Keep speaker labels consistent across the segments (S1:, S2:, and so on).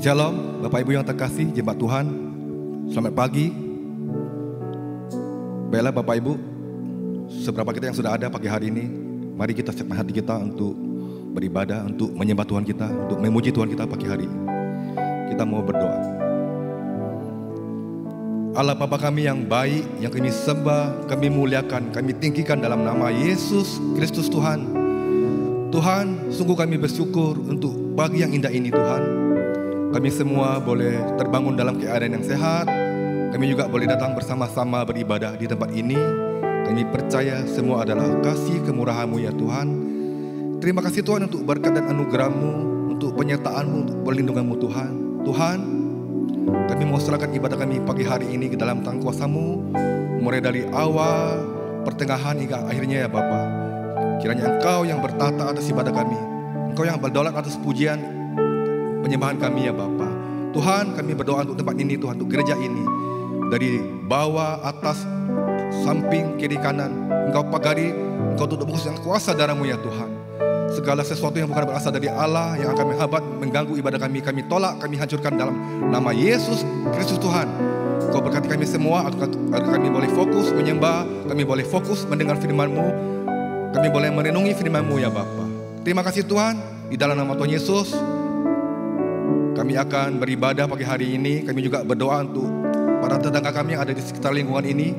S1: Shalom, Bapak Ibu yang terkasih, jemaat Tuhan. Selamat pagi. Baiklah Bapak Ibu, seberapa kita yang sudah ada pagi hari ini, mari kita siapkan hati kita untuk beribadah, untuk menyembah Tuhan kita, untuk memuji Tuhan kita pagi hari ini. Kita mau berdoa. Allah Bapa kami yang baik, yang kami sembah, kami muliakan, kami tinggikan dalam nama Yesus Kristus Tuhan. Tuhan, sungguh kami bersyukur untuk pagi yang indah ini Tuhan. Kami semua boleh terbangun dalam keadaan yang sehat. Kami juga boleh datang bersama-sama beribadah di tempat ini. Kami percaya semua adalah kasih kemurahan-Mu ya Tuhan. Terima kasih Tuhan untuk berkat dan anugerah-Mu, untuk penyertaan-Mu, untuk perlindungan-Mu Tuhan. Tuhan, kami mau serahkan ibadah kami pagi hari ini ke dalam tangan kuasa-Mu, mulai dari awal, pertengahan hingga akhirnya ya Bapa. Kiranya Engkau yang bertata atas ibadah kami, Engkau yang berdaulat atas pujian penyembahan kami ya Bapa. Tuhan, kami berdoa untuk tempat ini Tuhan, untuk gereja ini, dari bawah, atas, samping, kiri, kanan, Engkau pagari, Engkau tutup bungkus dengan kuasa darah-Mu ya Tuhan. Segala sesuatu yang bukan berasal dari Allah, yang akan menghambat, mengganggu ibadah kami tolak, kami hancurkan dalam nama Yesus Kristus Tuhan. Kau berkati kami semua agar kami boleh fokus menyembah, kami boleh fokus mendengar firman-Mu, kami boleh merenungi firman-Mu ya Bapa. Terima kasih Tuhan, di dalam nama Tuhan Yesus kami akan beribadah pagi hari ini. Kami juga berdoa untuk para tetangga kami yang ada di sekitar lingkungan ini.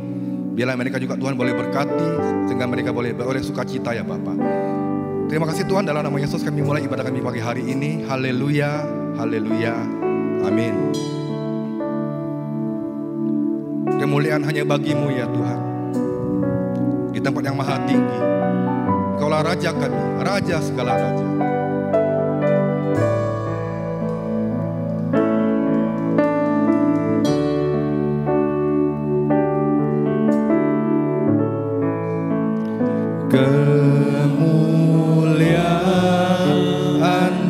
S1: Biarlah mereka juga Tuhan boleh berkati, sehingga mereka boleh beroleh sukacita ya Bapa. Terima kasih Tuhan, dalam nama Yesus kami mulai ibadah kami pagi hari ini. Haleluya, haleluya, amin. Kemuliaan hanya bagi-Mu ya Tuhan, di tempat yang maha tinggi. Engkaulah Raja kami, Raja segala Raja. Kemuliaan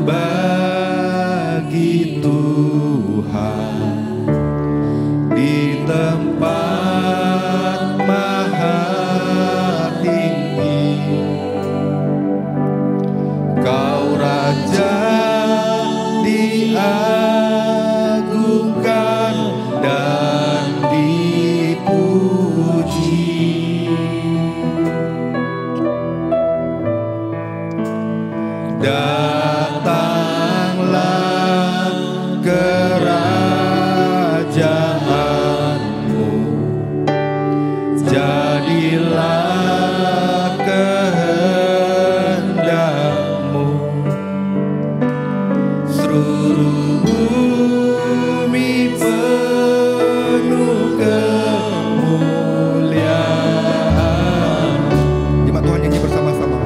S1: bagi Tuhan di tempat maha tinggi. Kau Raja diagungkan dan dipuji. Datanglah kerajaan-Mu, jadilah kehendak-Mu, seluruh bumi penuh kemuliaan. Jemaat Tuhan nyanyi bersama-sama.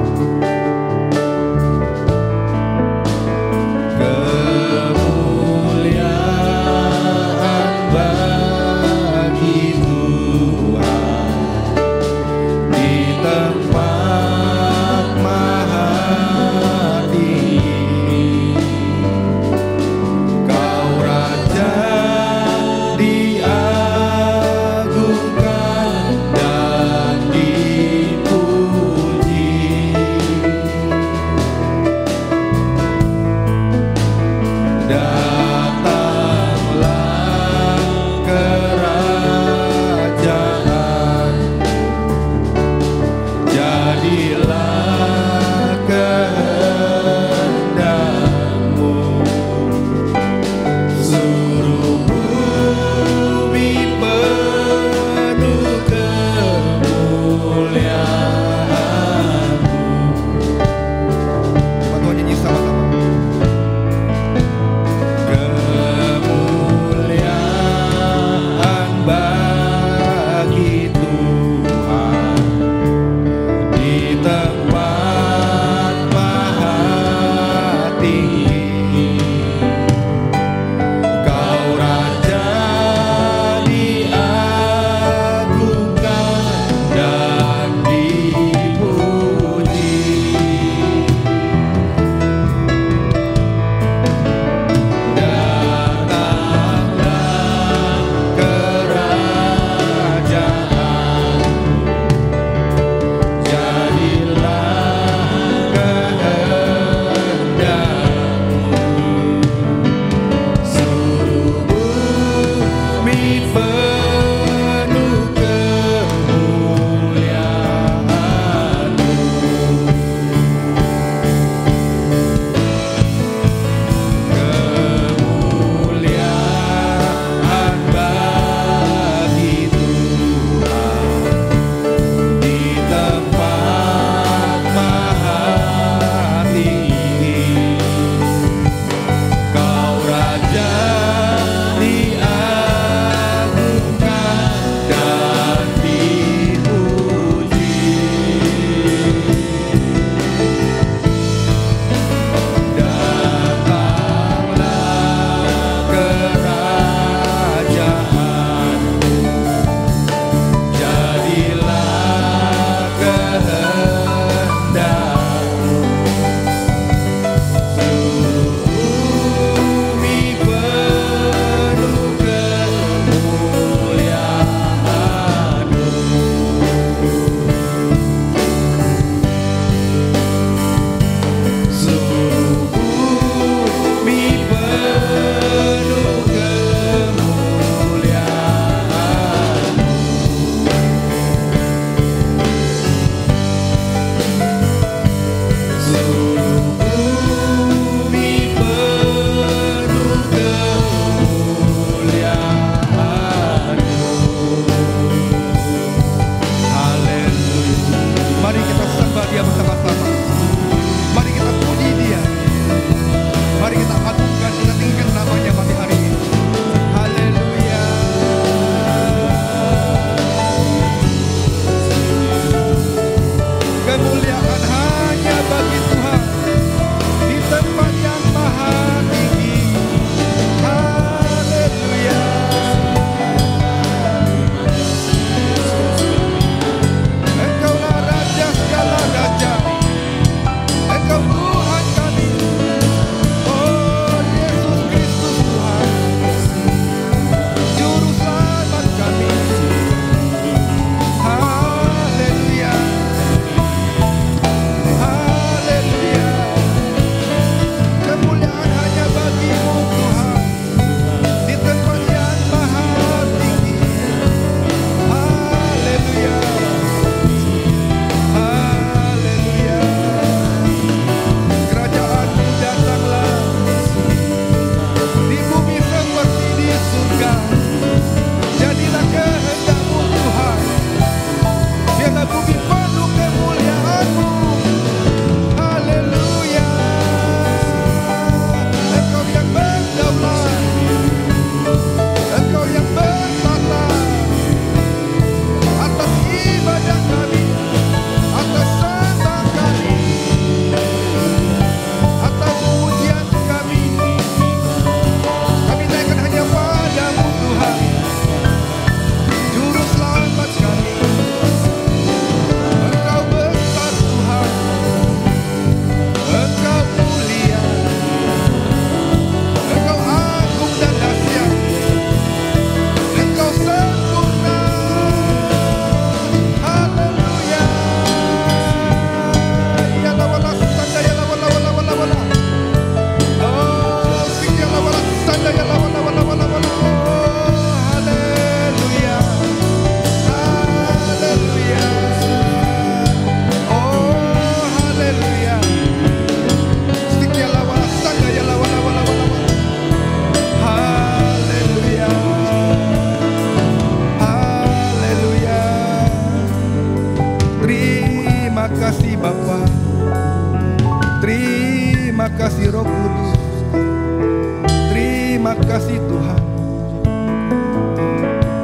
S1: kasih Tuhan.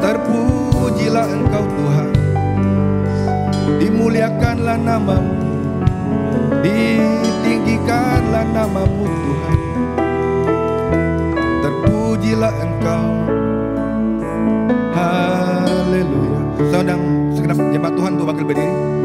S1: Terpujilah Engkau Tuhan. Dimuliakanlah nama-Mu, ditinggikanlah nama-Mu Tuhan. Terpujilah Engkau. Haleluya. Sedang segenap jemaat Tuhan untuk bakal berdiri.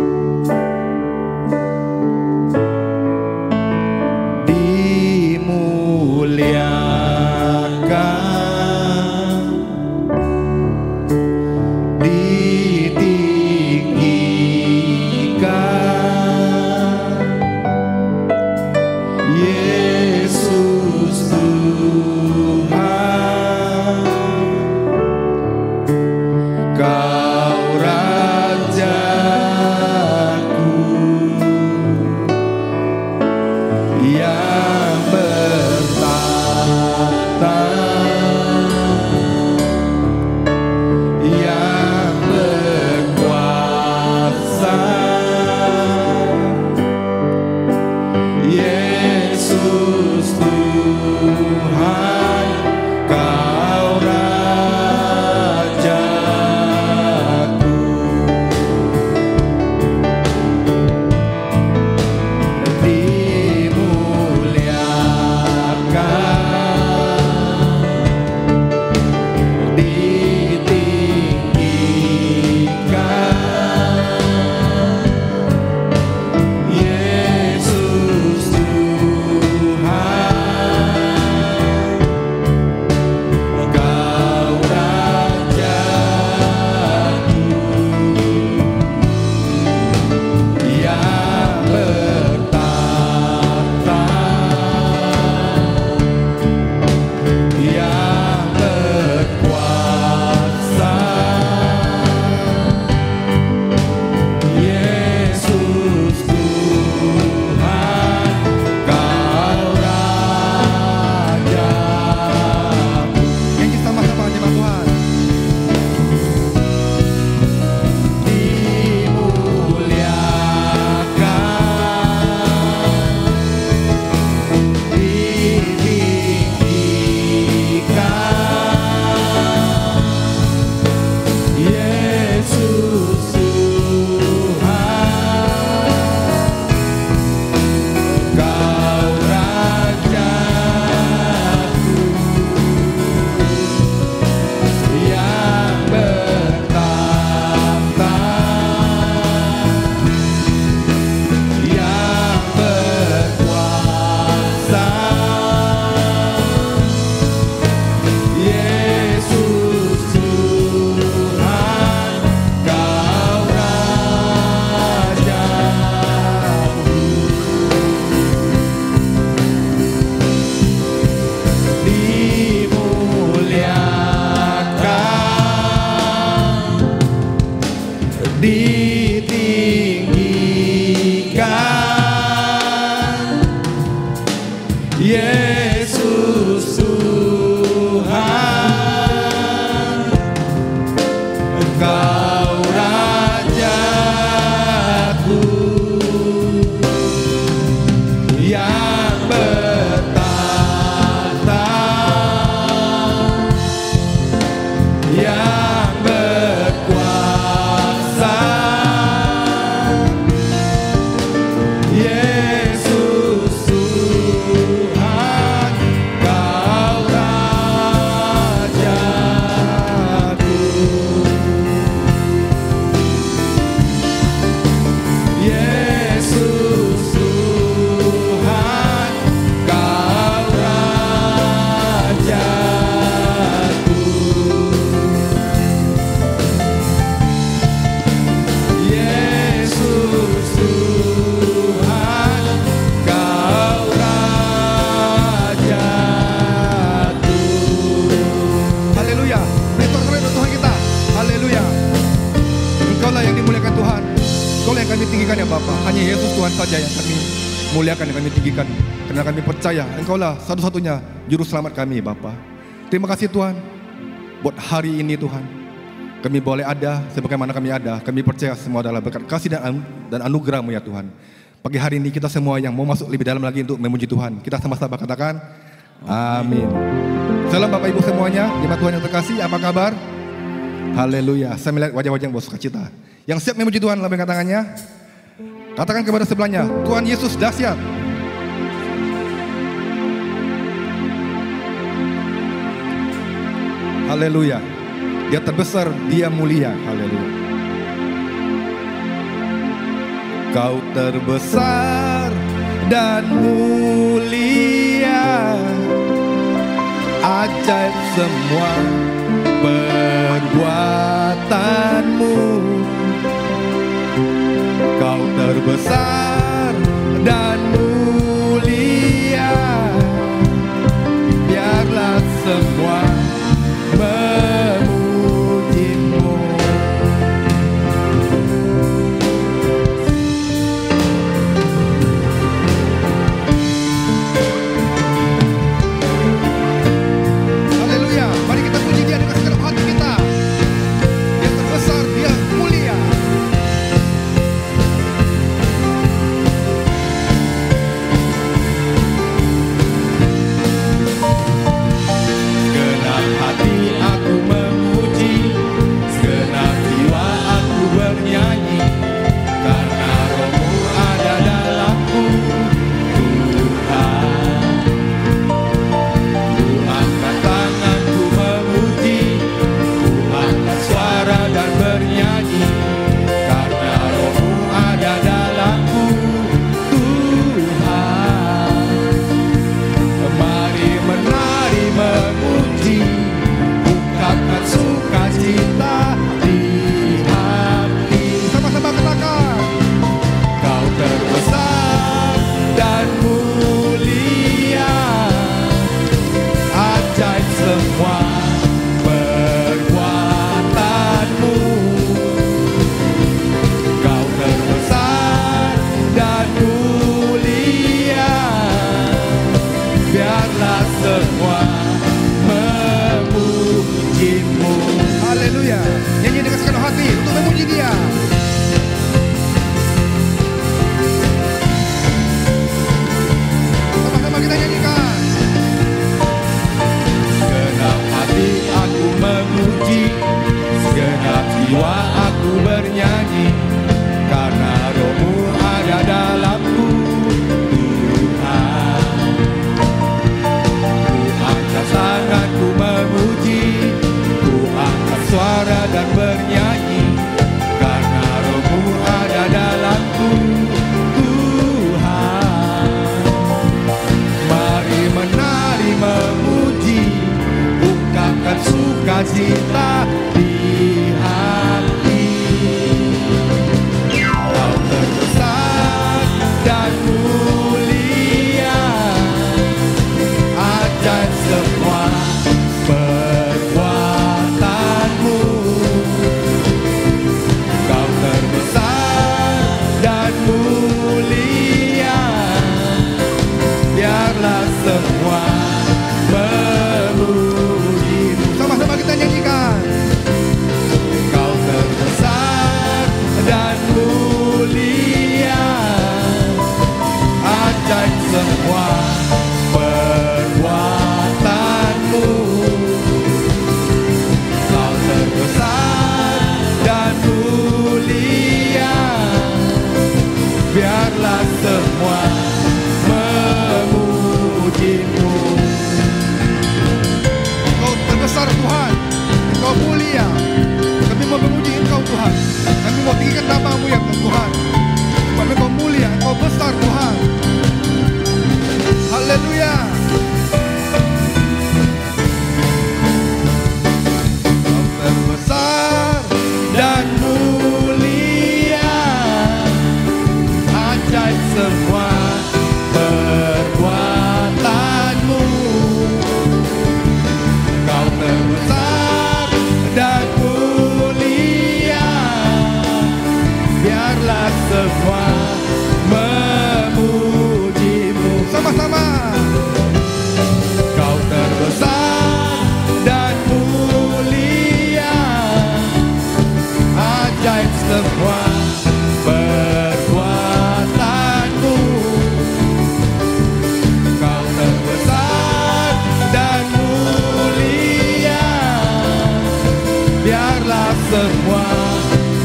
S2: saja yang kami muliakan, yang kami tinggikan, karena kami percaya Engkaulah satu-satunya juru selamat kami, Bapa. Terima kasih Tuhan buat hari ini Tuhan. Kami boleh ada sebagaimana kami ada. Kami percaya semua adalah berkat kasih dan anugerah-Mu ya Tuhan. Pagi hari ini kita semua yang mau masuk lebih dalam lagi untuk memuji Tuhan, kita sama-sama katakan Amin. Salam Bapak Ibu semuanya, jemaat Tuhan yang terkasih, apa kabar? Haleluya, saya melihat wajah-wajah yang bersuka cita. Yang siap memuji Tuhan, lambaikan tangannya. Katakan kepada sebelahnya, Tuhan Yesus dahsyat. Haleluya. Dia terbesar, dia mulia. Haleluya. Kau terbesar dan mulia, ajaib semua perbuatanmu. Kau terbesar dan mulia, biarlah semua memujimu. Haleluya, mari kita puji Dia dengan segenap hati kita. Dia terbesar, Dia mulia. Segenap hati aku memuji, segenap jiwa aku bernyanyi, karena Roh-Mu ada dalamku, Tuhan. Ku angkat tanganku memuji, ku angkat suara dan bernyanyi, karena Roh-Mu ada dalamku, Tuhan. Mari menari memuji, ungkapkan sukacita di hati. Sama-sama katakan, Kau terbesar dan mulia, ajaib semua perbuatanmu. Kau terbesar dan mulia, biarlah semua memujimu. Haleluya. Nyanyi dengan segenap hati untuk memuji Dia. Sama-sama kita nyanyikan. Segenap hati aku memuji, segenap jiwa aku bernyanyi, karena Roh-Mu ada dalamku, Tuhan. Ku angkat tanganku memuji, ku angkat suara dan bernyanyi, karena Roh-Mu ada dalamku, Tuhan. Mari menari memuji, ungkapkan sukacita di hati. Kau terbesar dan mulia, ajaib semua perbuatanmu. Kau terbesar dan mulia, biarlah semua memujimu. Sama-sama kita nyanyikan. Kau terbesar dan mulia, ajaib semua perbuatan. semua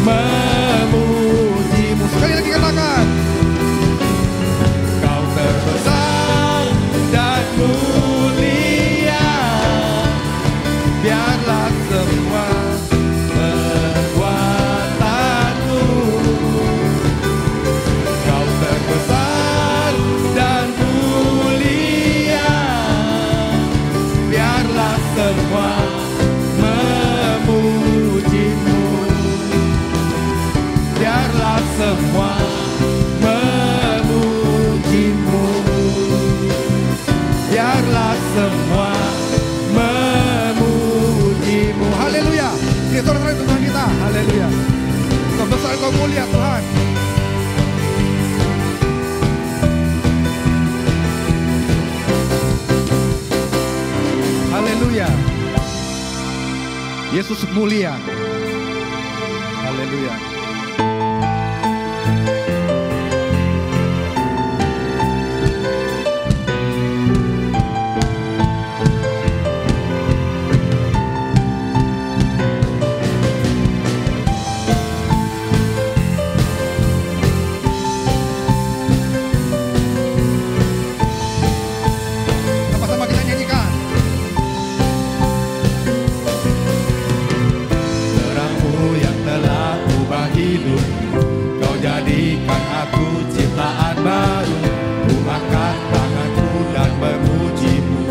S2: memujimu. Sekali lagi katakan, Kau terbesar dan mulia, biarlah semua perbuatanmu. Kau terbesar dan mulia, biarlah semua memujimu. Biarlah semua memujimu. Biarlah semua memujimu. Haleluya. Kita sorak-sorai Tuhan kita. Haleluya. Kau besar, Kau mulia Tuhan. Haleluya. Yesus mulia. Haleluya. Sama-sama kita nyanyikan. Terangmu yang telah ubah hidupku, Kau jadikan aku ciptaan baru. Ku angkat tanganku dan memujimu.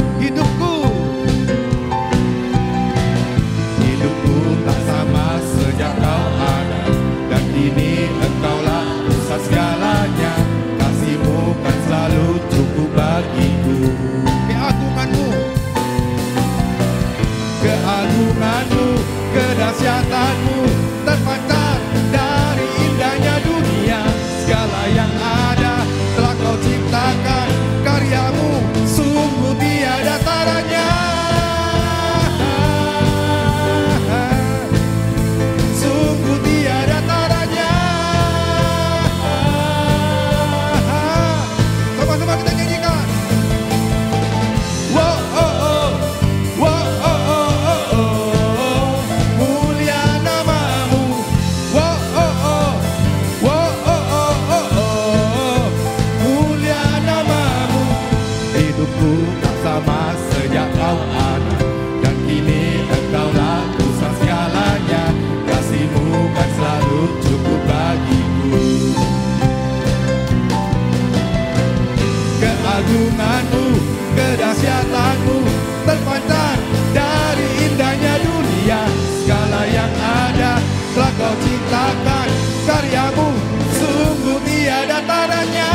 S2: Hidupku tak sama sejak Kau ada, dan kini Engkaulah pusat segalanya. Kasih-Mu kan selalu cukup bagiku. Keagungan-Mu, kedahsyatanmu terpancar dari indahnya dunia. Segala yang ada telah Kau ciptakan, karya-Mu sungguh tiada taranya. Sungguh tiada taranya. Sama-sama kita nyanyikan. Wow, oh, oh. Wow, oh, oh, oh, oh. Mulia namamu. Wow, oh, oh. Wow, oh, oh, oh, oh. Mulia namamu. Hidupku tak sama sejak Kau ada, dan kini Engkaulah pusat segalanya. Kasih-Mu kan selalu cukup bagiku. Keagungan-Mu, kedahsyatanmu terpancar dari indahnya dunia. Segala yang ada telah Kau ciptakan, karya-Mu sungguh tiada taranya.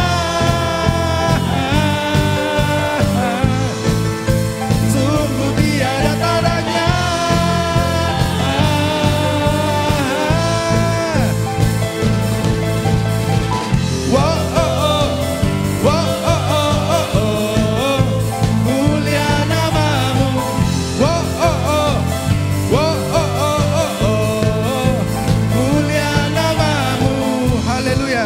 S2: Sungguh tiada taranya. Wow, oh, oh. Wow, oh, oh, oh, oh. Mulia namamu. Wow, oh, oh. Wow, oh, oh, oh, oh. Mulia namamu. Haleluya.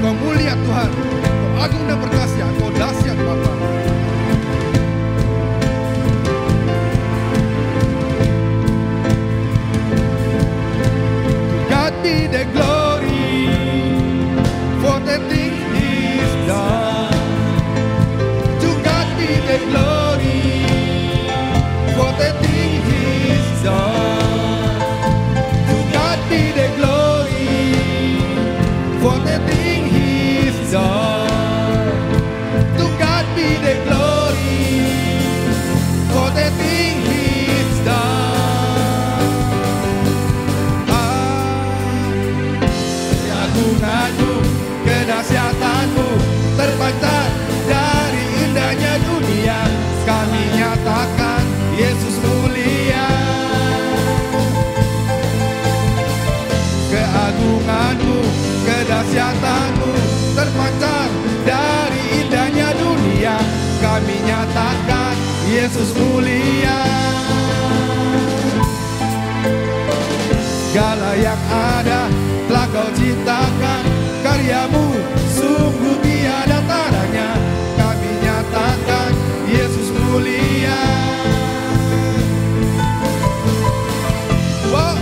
S2: Kau mulia Tuhan. Kau agung dan berdahsyat. Kau dahsyat Bapa. God be the glory for the things He's done. To God be the glory for the things He's done. To God be the glory for the things He's done. To God be the glory for the things He's done. Keagungan-Mu, kedahsyatanmu terpancar dari indahnya dunia. Kami nyatakan Yesus mulia. Keagungan-Mu, kedahsyatanmu terpancar dari indahnya dunia. Kami nyatakan Yesus mulia. Segala yang ada telah Kau ciptakan, karya-Mu sungguh tiada taranya. Kami nyatakan Yesus mulia. Wow.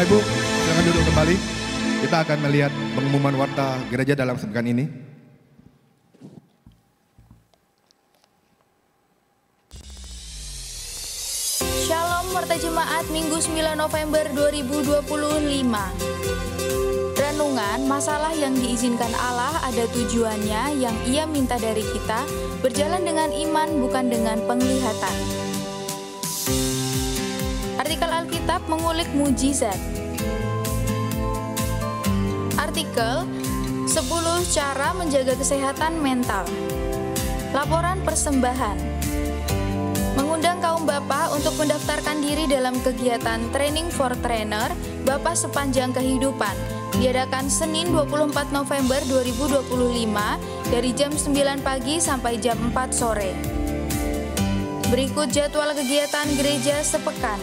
S2: Bapak Ibu, silakan duduk kembali. Kita akan melihat pengumuman warta gereja dalam sepekan ini.
S3: Shalom Warta Jemaat Minggu 9 November 2025. Renungan, masalah yang diizinkan Allah ada tujuannya yang Ia minta dari kita, berjalan dengan iman bukan dengan penglihatan. Artikel Alkitab mengulik mujizat. Artikel 10 cara menjaga kesehatan mental. Laporan persembahan. Mengundang kaum bapa untuk mendaftarkan diri dalam kegiatan Training for Trainer Bapa Sepanjang Kehidupan, diadakan Senin 24 November 2025 dari jam 9 pagi sampai jam 4 sore. Berikut jadwal kegiatan gereja sepekan.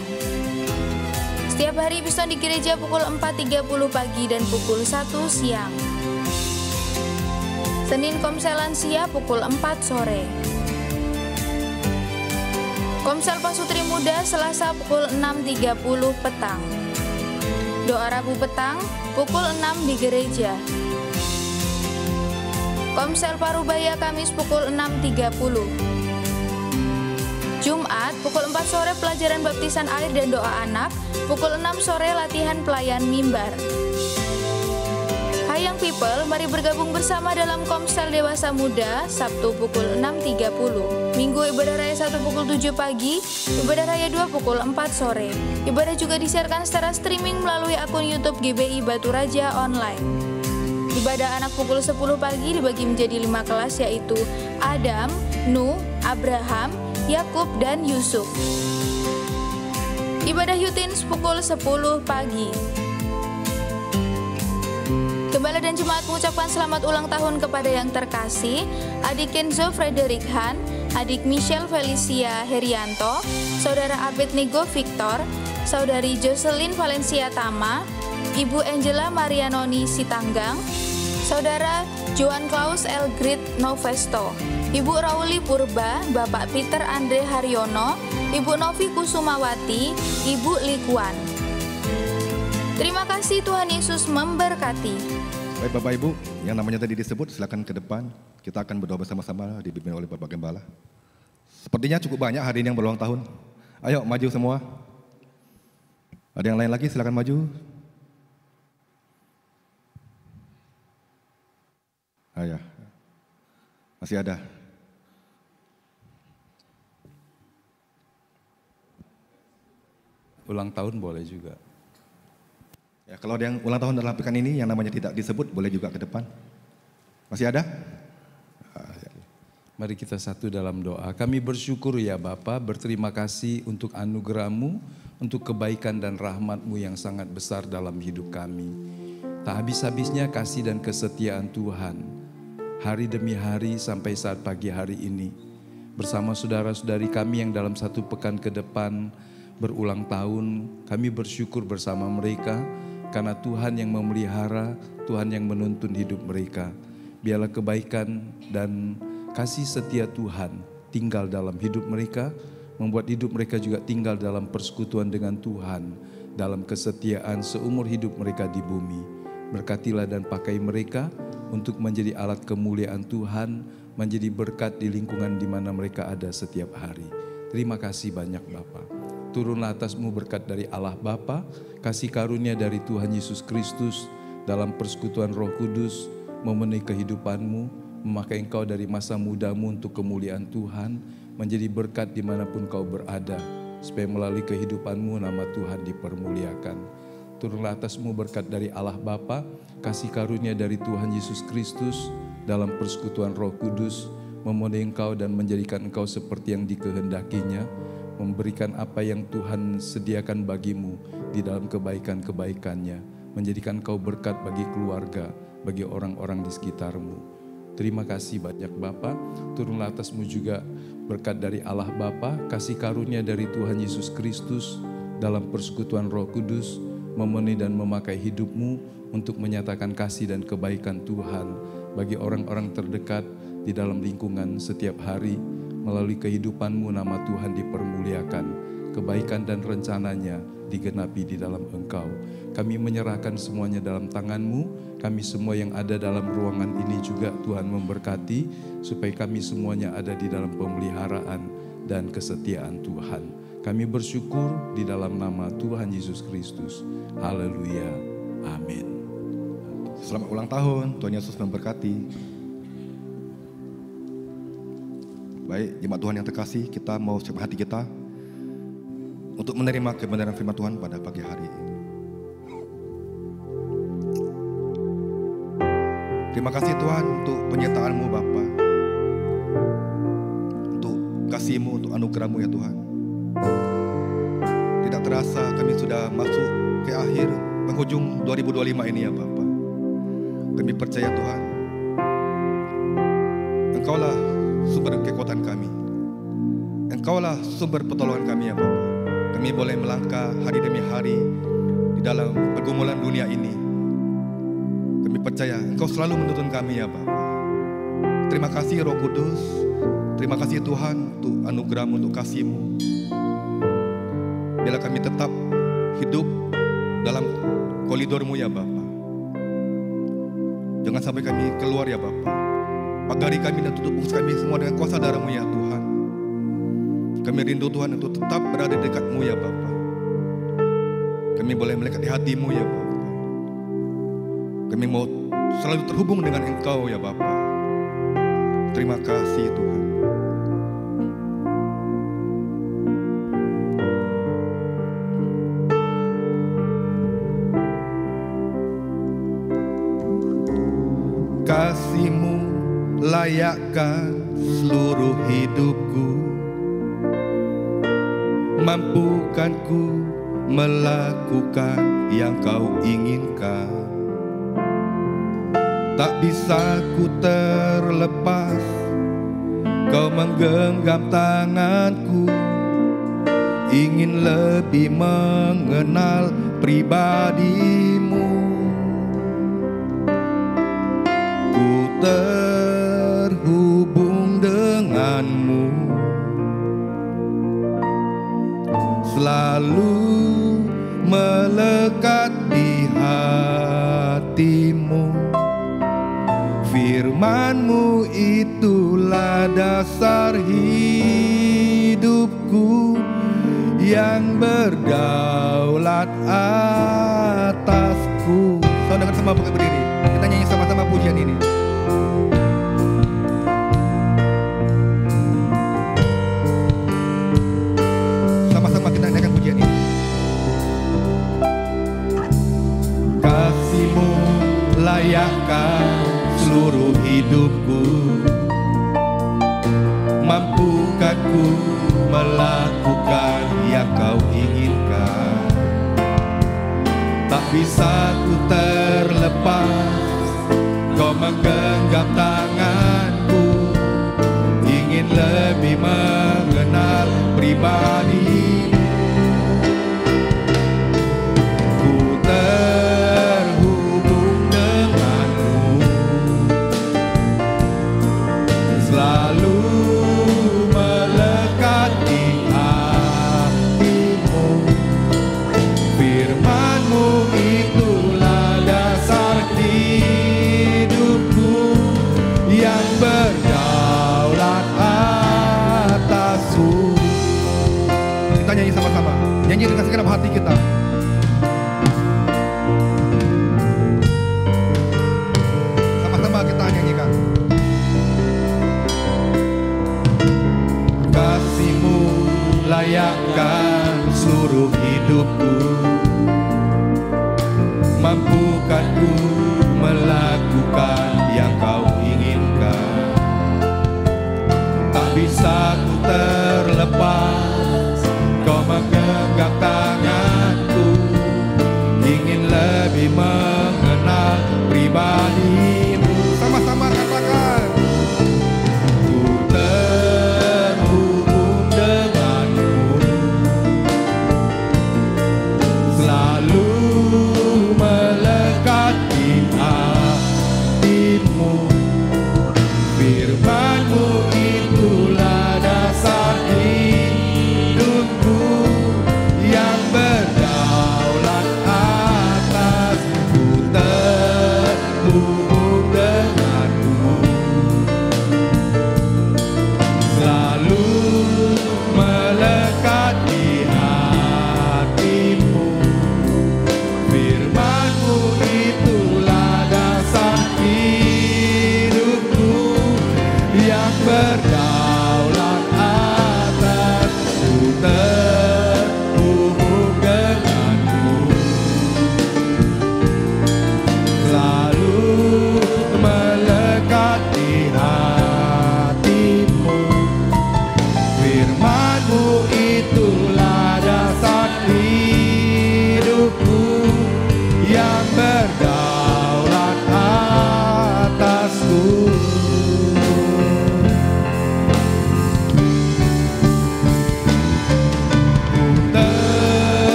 S3: Setiap hari Bison di gereja pukul 4.30 pagi dan pukul 1 siang. Senin Komsel Lansia pukul 4 sore. Komsel Pasutri Muda Selasa pukul 6.30 petang. Doa Rabu petang pukul 6 di gereja. Komsel Parubaya Kamis pukul 6.30. Jumat pukul 4 sore pelajaran baptisan air dan doa anak, pukul 6 sore latihan pelayan mimbar. Hai Young People, mari bergabung bersama dalam Komsel Dewasa Muda, Sabtu pukul 6.30. Minggu ibadah raya 1 pukul 7 pagi, ibadah raya 2 pukul 4 sore. Ibadah juga disiarkan secara streaming melalui akun YouTube GBI Batu Raja Online. Ibadah anak pukul 10 pagi dibagi menjadi 5 kelas, yaitu Adam, Nuh, Abraham, Yakub, dan Yusuf. Ibadah Yutins pukul 10 pagi. Gembala dan jemaat mengucapkan selamat ulang tahun kepada yang terkasih, adik Kenzo Frederick Han, adik Michelle Felicia Herianto, saudara Abednego Victor, saudari Jocelyn Valencia Tama, Ibu Angela Marianoni Sitanggang, saudara Joan Klaus Elgrid Novesto, Ibu Rauli Purba, Bapak Peter Andre Haryono, Ibu Novi Kusumawati, Ibu Likuan. Terima kasih, Tuhan Yesus memberkati.
S2: Baik Bapak Ibu, yang namanya tadi disebut silakan ke depan. Kita akan berdoa bersama-sama dipimpin oleh Bapak Gembala. Sepertinya cukup banyak hari ini yang berulang tahun. Ayo maju semua. Ada yang lain lagi, silakan maju. Ayah, masih ada.
S4: Ulang tahun boleh juga.
S2: Ya, kalau ada yang ulang tahun dalam pekan ini yang namanya tidak disebut, boleh juga ke depan. Masih ada?
S4: Mari kita satu dalam doa. Kami bersyukur ya Bapa, berterima kasih untuk anugerah-Mu, untuk kebaikan dan rahmat-Mu yang sangat besar dalam hidup kami. Tak habis-habisnya kasih dan kesetiaan Tuhan. Hari demi hari sampai saat pagi hari ini. Bersama saudara-saudari kami yang dalam satu pekan ke depan berulang tahun, kami bersyukur bersama mereka karena Tuhan yang memelihara, Tuhan yang menuntun hidup mereka. Biarlah kebaikan dan kasih setia Tuhan tinggal dalam hidup mereka, membuat hidup mereka juga tinggal dalam persekutuan dengan Tuhan, dalam kesetiaan seumur hidup mereka di bumi. Berkatilah dan pakai mereka untuk menjadi alat kemuliaan Tuhan, menjadi berkat di lingkungan di mana mereka ada setiap hari. Terima kasih banyak Bapa. Turunlah atas-Mu berkat dari Allah Bapa, kasih karunia dari Tuhan Yesus Kristus, dalam persekutuan Roh Kudus, memenuhi kehidupan-Mu, memakai Engkau dari masa muda-Mu untuk kemuliaan Tuhan, menjadi berkat dimanapun Kau berada, supaya melalui kehidupan-Mu nama Tuhan dipermuliakan. Turunlah atas-Mu berkat dari Allah Bapa, kasih karunia dari Tuhan Yesus Kristus, dalam persekutuan Roh Kudus, memenuhi Engkau dan menjadikan Engkau seperti yang dikehendakinya, memberikan apa yang Tuhan sediakan bagimu di dalam kebaikan-kebaikannya, menjadikan Kau berkat bagi keluarga, bagi orang-orang di sekitarmu. Terima kasih banyak Bapa. Turunlah atas-Mu juga berkat dari Allah Bapa, kasih karunia dari Tuhan Yesus Kristus, dalam persekutuan Roh Kudus, memenuhi dan memakai hidupmu untuk menyatakan kasih dan kebaikan Tuhan bagi orang-orang terdekat di dalam lingkungan setiap hari. Melalui kehidupanmu nama Tuhan dipermuliakan. kebaikan dan rencananya digenapi di dalam Engkau. Kami menyerahkan semuanya dalam tangan-Mu. Kami semua yang ada dalam ruangan ini juga Tuhan memberkati, supaya kami semuanya ada di dalam pemeliharaan dan kesetiaan Tuhan. Kami bersyukur di dalam nama Tuhan Yesus Kristus. Haleluya. Amin.
S2: Selamat ulang tahun, Tuhan Yesus memberkati. Baik, jemaat Tuhan yang terkasih, kita mau siapkan hati kita untuk menerima kebenaran firman Tuhan pada pagi hari ini. Terima kasih Tuhan untuk penyertaan-Mu Bapa, untuk kasih-Mu, untuk anugerah-Mu ya Tuhan. Tidak terasa kami sudah masuk ke akhir penghujung 2025 ini ya Bapa. Kami percaya Tuhan, Engkaulah sumber kekuatan kami, Engkaulah sumber pertolongan kami ya Bapa. Kami boleh melangkah hari demi hari di dalam pergumulan dunia ini. Kami percaya Engkau selalu menuntun kami ya Bapa. Terima kasih Roh Kudus, terima kasih Tuhan untuk anugerah-Mu, untuk kasih-Mu. Biarlah kami tetap hidup dalam koridor-Mu ya Bapa. Jangan sampai kami keluar ya Bapa. Pagari kami dan tutup bungkus kami semua dengan kuasa darah-Mu ya Tuhan. Kami rindu Tuhan untuk tetap berada di dekat-Mu ya Bapa. Kami boleh melekat di hati-Mu ya Bapa. Kami mau selalu terhubung dengan Engkau ya Bapa. Terima kasih Tuhan. Kasih-Mu layakkan seluruh hidupku, mampukan ku melakukan yang Kau inginkan. Tak bisa ku terlepas, Kau menggenggam tanganku, ingin lebih mengenal pribadi-Mu. Ku terhubung dengan-Mu, selalu melekat di hati-Mu. Firman-Mu itulah dasar hidupku yang berdaulat atasku. Saudara sama pakai berdiri, kita nyanyi sama-sama pujian ini. Sama-sama kita nyanyikan pujian ini. Kasih-Mu layakkan seluruh hidupku, mampukan ku melakukan yang Kau inginkan. Tak bisa ku terlepas, Kau menggenggam tanganku, ingin lebih mengenal pribadi. Ku terhubung dengan-Mu, selalu melekat di hati-Mu. Firman-Mu itulah dasar hidupku yang berdaulat atasku. Kita nyanyi sama-sama, nyanyi dengan segenap hati kita. Sama-sama kita nyanyikan. Kasih-Mu layakkan seluruh hidupku, mampukan ku melakukan yang Kau inginkan. Tak bisa ku terlepas, Kau menggenggam tanganku, ingin lebih mengenal pribadi-Mu. Sama-sama katakan. Ku terhubung dengan-Mu, selalu melekat di hati-Mu. Firman-Mu itulah dasar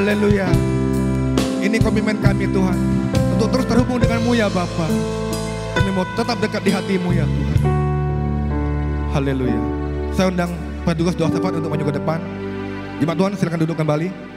S2: Haleluya. Ini komitmen kami Tuhan, untuk terus terhubung denganmu ya Bapa. Kami mau tetap dekat di hatimu ya Tuhan. Haleluya. Saya undang petugas doa syafaat untuk maju ke depan. Jemaat Tuhan silakan duduk kembali.